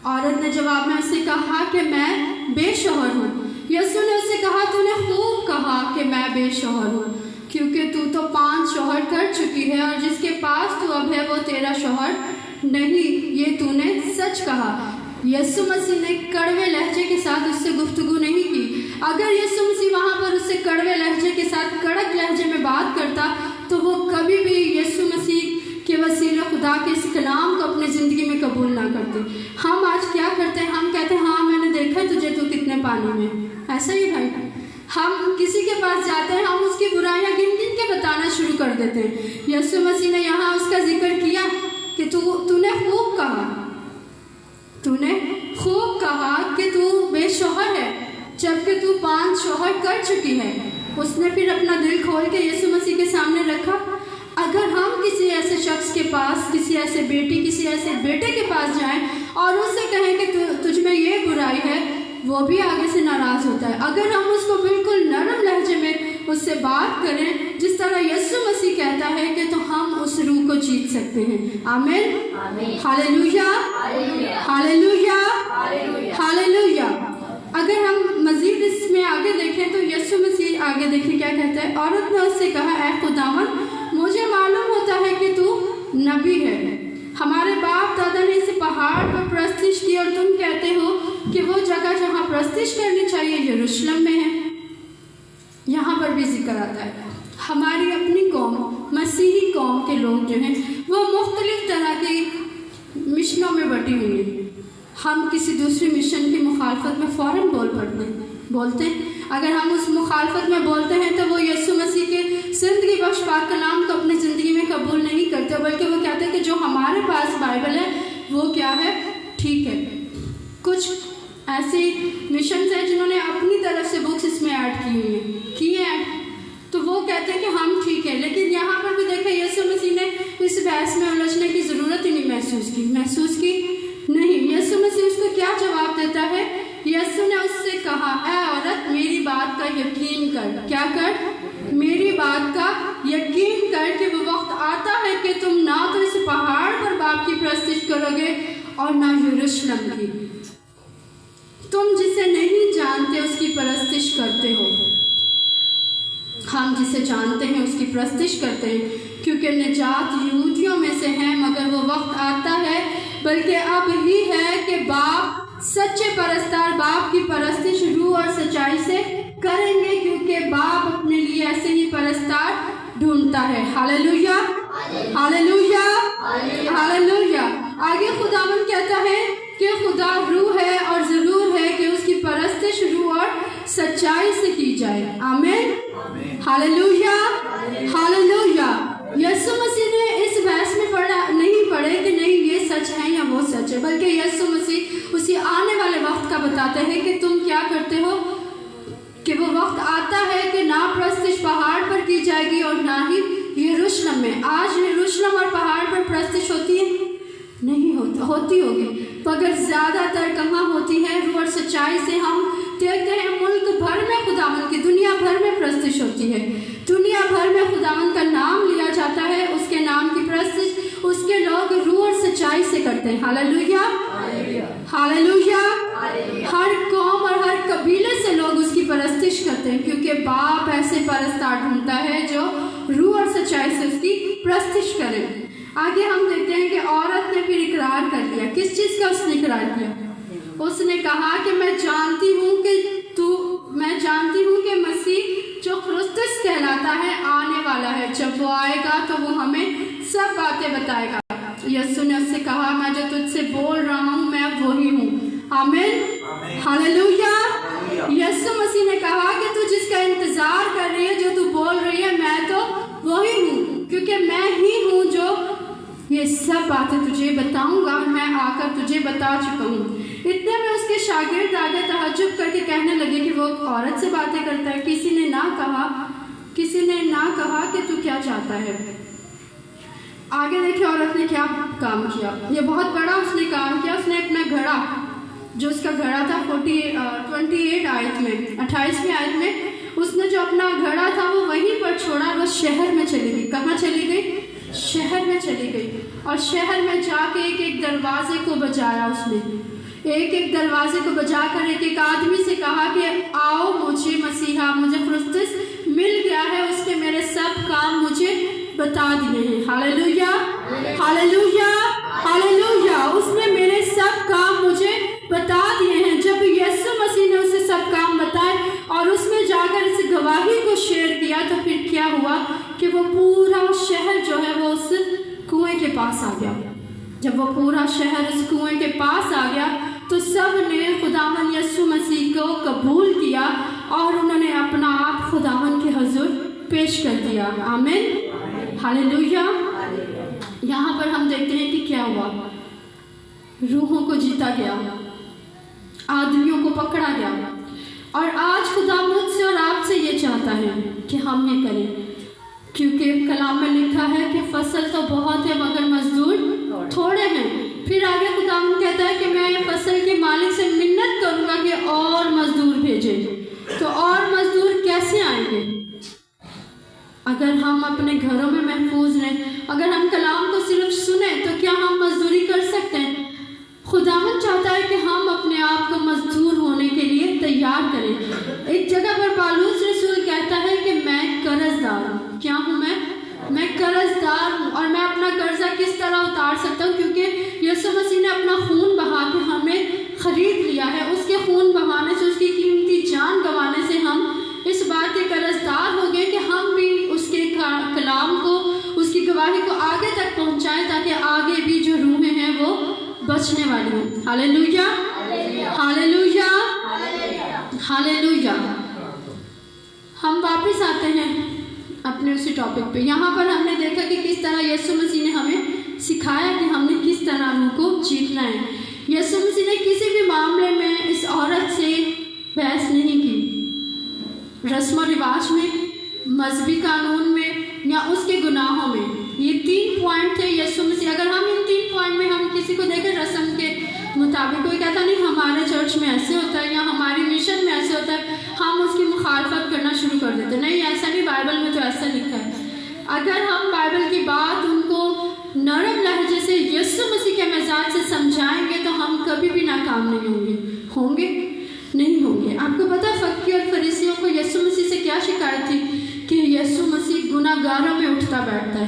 عورت نے جواب میں اس سے کہا کہ میں بے شوہر ہوں۔ یسوع نے اس سے کہا تو نے خوب کہا کہ میں بے شوہر ہوں، کیونکہ تو 5 شوہر کر چکی ہے اور جس کے پاس تو اب ہے وہ تیرا شوہر نہیں، یہ تو نے سچ کہا۔ یسوع مسیح نے کڑوے لہجے کے ساتھ اس سے گفتگو نہیں کی۔ اگر یسوع مسیح وہاں پر اس سے کڑوے لہجے کے ساتھ کڑک لہجے میں بات کرتا تو وہ کبھی بھی یسوع مسیح کے وسیلے خدا کے اس کلام کو اپنی زندگی میں قبول نہ کرتے۔ ہم آج کیا کرتے ہیں؟ ہم کہتے ہیں ہاں میں نے دیکھا تجھے تو کتنے پانی میں، ایسا ہی بھائی ہم کسی کے پاس جاتے ہیں، ہم اس کی برائیاں گن گن کے بتانا شروع کر دیتے ہیں۔ یسوع مسیح نے یہاں اس کا ذکر کیا کہ تو نے خوب کہا، تو نے خوب کہا کہ تو بے شوہر ہے جبکہ تو 5 شوہر کر چکی ہے۔ اس نے پھر اپنا دل کھول کے یسوع مسیح کے سامنے رکھا۔ اگر ہم کسی ایسے شخص کے پاس، کسی ایسے بیٹی، کسی ایسے بیٹے کے پاس جائیں اور اس سے کہیں کہ تجھ میں یہ برائی ہے، وہ بھی آگے سے ناراض ہوتا ہے۔ اگر ہم اس کو بالکل نرم لہجے میں اس سے بات کریں جس طرح یسوع مسیح کہتا ہے کہ تو ہم اس روح کو جیت سکتے ہیں۔ آمین، ہاللویا، ہاللویا، ہاللویا۔ اگر ہم مزید اس میں آگے دیکھیں تو یسوع مسیح آگے دیکھیں کیا کہتا ہے۔ عورت نے اس سے کہا اے خداوند، مجھے معلوم ہوتا ہے کہ تو نبی ہے۔ ہمارے باپ دادا نے اسے پہاڑ پر پرستش کی اور تم کہتے ہو کہ وہ جگہ جہاں پرستش کرنی چاہیے یروشلم میں ہے۔ یہاں پر بھی ذکر آتا ہے ہماری اپنی قوم، مسیحی قوم کے لوگ جو ہیں وہ مختلف طرح کی مشنوں میں بٹی ہوئی ہیں۔ ہم کسی دوسری مشن کی مخالفت میں فوراً بولتے ہیں۔ اگر ہم اس مخالفت میں بولتے ہیں تو وہ یسوع مسیح کے زندگی بخش پاک کلام کو اپنی زندگی میں قبول نہیں کرتے، بلکہ وہ کہتے ہیں کہ جو ہمارے پاس بائبل ہے وہ کیا ہے، ٹھیک ہے۔ کچھ ایسی مشنز ہیں جنہوں نے اپنی طرف سے بکس اس میں ایڈ کی ہیں تو وہ کہتے ہیں کہ ہم ٹھیک ہے، لیکن یہاں پر بھی دیکھیں یسوع مسیح نے اس بحث میں الجھنے کی ضرورت ہی نہیں محسوس کی نہیں۔ یسوع مسیح اس کو کیا جواب دیتا ہے؟ یسوع نے اس سے کہا اے عورت، میری بات کا یقین کر۔ کیا کر؟ میری بات کا یقین کر کہ وہ وقت آتا ہے کہ تم نہ تو اس پہاڑ پر باپ کی پرستش کرو گے اور نہ یروشلم کی۔ تم جسے نہیں جانتے اس کی پرستش کرتے ہو، ہم جسے جانتے ہیں اس کی پرستش کرتے ہیں، کیونکہ نجات یہودیوں میں سے ہے، مگر وہ وقت آتا ہے بلکہ اب ہی ہے کہ باپ سچے پرستار باپ کی پرستش روح اور سچائی سے کریں گے، کیونکہ باپ اپنے لیے ایسے ہی پرستار ڈھونڈتا ہے۔ Hallelujah, hallelujah, hallelujah. آگے خداوند کہتا ہے کہ خدا روح ہے اور ضرور ہے کہ اس کی پرستش روح اور سچائی سے کی جائے۔ آمین، ہاللویا، ہاللویا۔ یسوع مسیح نے اس بحث میں نہیں پڑھے کہ نہیں یہ سچ ہے یا وہ سچ ہے، بلکہ یسوع مسیح اسی آنے والے وقت کا بتاتے ہیں کہ تم کیا کرتے ہو، کہ وہ وقت آتا ہے کہ نہ پرستش پہاڑ پر کی جائے گی اور نہ ہی یروشلم میں۔ آج یروشلم اور پہاڑ پر پرستش ہوتی ہے؟ نہیں ہوتی ہوگی، مگر زیادہ تر کہاں ہوتی ہے؟ روح اور سچائی سے ہم دیکھتے ہیں ملک بھر میں خداوند کی، دنیا بھر میں پرستش ہوتی ہے، دنیا بھر میں خداوند کا نام لیا جاتا ہے، اس کے نام کی پرستش اس کے لوگ روح اور سچائی سے کرتے ہیں۔ Hallelujah, hallelujah. ہر قوم اور ہر قبیلے سے لوگ اس کی پرستش کرتے ہیں، کیونکہ باپ ایسے پرستار ڈھونڈتا ہے جو روح اور سچائی سے اس کی پرستش کرے۔ آگے ہم دیکھتے ہیں کہ عورت نے پھر اقرار کر لیا۔ کس چیز کا اس نے اقرار کیا؟ اس نے کہا کہ میں جانتی ہوں کہ مسیح جو کرسٹس کہلاتا ہے آنے والا ہے، جب وہ آئے گا تو وہ ہمیں سب باتیں بتائے گا۔ یسوع نے اس سے کہا میں جو تجھ سے بول رہا ہوں میں وہی ہوں۔ آمین، ہاللویا۔ یسوع مسیح نے کہا کہ تو جس کا انتظار کر رہی ہے، جو تو بول رہی ہے، میں تو وہی ہوں، کیونکہ میں ہی ہوں جو یہ سب باتیں تجھے بتاؤں گا، میں آ کر تجھے بتا چکا ہوں۔ اتنے میں اس کے شاگرد آگے تعجب کر کے کہنے لگے کہ وہ عورت سے باتیں کرتا ہے، کسی نے نہ کہا کہ تو کیا چاہتا ہے۔ آگے دیکھیں عورت نے کیا کام کیا، یہ بہت بڑا اس نے کام کیا۔ اس نے اپنا گھڑا، جو اس کا گھڑا تھا 28 آیت میں، 28ویں آیت میں، اس نے جو اپنا گھڑا تھا وہ وہیں پر چھوڑا، وہ شہر میں چلی گئی۔ کہاں چلی گئی؟ شہر میں چلی گئی، اور شہر میں جا کے ایک دروازے کو بجایا اس نے ایک ایک دروازے کو بجا کر ایک ایک آدمی سے کہا کہ آؤ مجھے مسیحا، مجھے کرسٹس مل گیا ہے، اس نے میرے سب کام مجھے بتا دیے ہیں۔ ہاللویا، ہاللویا، ہاللویا، اس نے میرے سب کام مجھے بتا دیے ہیں۔ جب یسوع مسیح نے اسے سب کام بتائے اور اس میں جا کر اس گواہی کو شیئر کیا تو پھر کیا ہوا کہ وہ پورا شہر جو ہے وہ اس کنویں کے پاس آ گیا۔ جب وہ پورا شہر اس کنویں کے پاس آ گیا تو سب نے خداوند یسوع مسیح کو قبول کیا اور انہوں نے اپنا آپ خداوند کے حضور پیش کر دیا۔ آمین، ہاللویا۔ یہاں پر ہم دیکھتے ہیں کہ کیا ہوا، روحوں کو جیتا گیا، آدمیوں کو پکڑا گیا، اور آج خدا مجھ سے اور آپ سے یہ چاہتا ہے کہ ہم یہ کریں، کیونکہ کلام میں لکھا ہے کہ فصل تو بہت ہے مگر مزدور تھوڑے ہیں۔ پھر آگے خدا کہتا ہے کہ میں فصل کے مالک سے منت کروں گا کہ اور مزدور بھیجے۔ تو اور مزدور کیسے آئیں گے؟ اگر ہم اپنے گھروں میں محفوظ رہیں، اگر ہم کلام کو صرف سنیں تو کیا ہم مزدوری کر سکتے ہیں؟ خداوند چاہتا ہے کہ ہم اپنے آپ کو مزدور ہونے کے لیے تیار کریں۔ ایک جگہ پر پالوس رسول کہتا ہے کہ میں قرض دار ہوں۔ کیا ہوں میں قرض دار ہوں، اور میں اپنا قرضہ کس طرح اتار سکتا ہوں؟ کیونکہ یسوع مسیح نے اپنا خون بہا کے ہمیں خرید لیا ہے۔ اس کے خون بہانے سے، اس کی قیمتی جان گنوانے سے ہم اس بات کے قرض دار ہو گئے کہ ہم بھی اس کے کلام کو، اس کی گواہی کو آگے تک پہنچائیں تاکہ آگے بھی جو روحیں ہیں وہ بچنے والی ہوں۔ Hallelujah, hallelujah, hallelujah. ہم واپس آتے ہیں اپنے اسی ٹاپک پہ۔ یہاں پر ہم نے دیکھا کہ کس طرح یسوع مسیح نے ہمیں سکھایا کہ ہم نے کس طرح روح کو جیتنا ہے۔ یسوع مسیح نے کسی بھی معاملے میں اس عورت سے بحث نہیں کی، رسم و رواج میں، مذہبی قانون میں یا اس کے گناہوں میں۔ یہ 3 پوائنٹ تھے یسوع مسیح۔ اگر ہم ان 3 پوائنٹ میں ہم کسی کو دیکھیں رسم کے مطابق، کوئی کہتا نہیں ہمارے چرچ میں ایسے ہوتا ہے یا ہماری مشن میں ایسے ہوتا ہے، ہم اس کی مخالفت کرنا شروع کر دیتے، نہیں ایسا نہیں، بائبل میں تو ایسا لکھا ہے۔ اگر ہم بائبل کی بات ان کو نرم لہجے سے یسوع مسیح کے مزاج سے سمجھائیں گے تو ہم کبھی بھی ناکام نہیں ہوں گے نہیں ہوں گے۔ آپ کو پتہ فقیہ اور فریسیوں کو یسوع مسیح سے کیا شکایت تھی کہ یسوع مسیح گناہ گاروں میں اٹھتا بیٹھتا ہے۔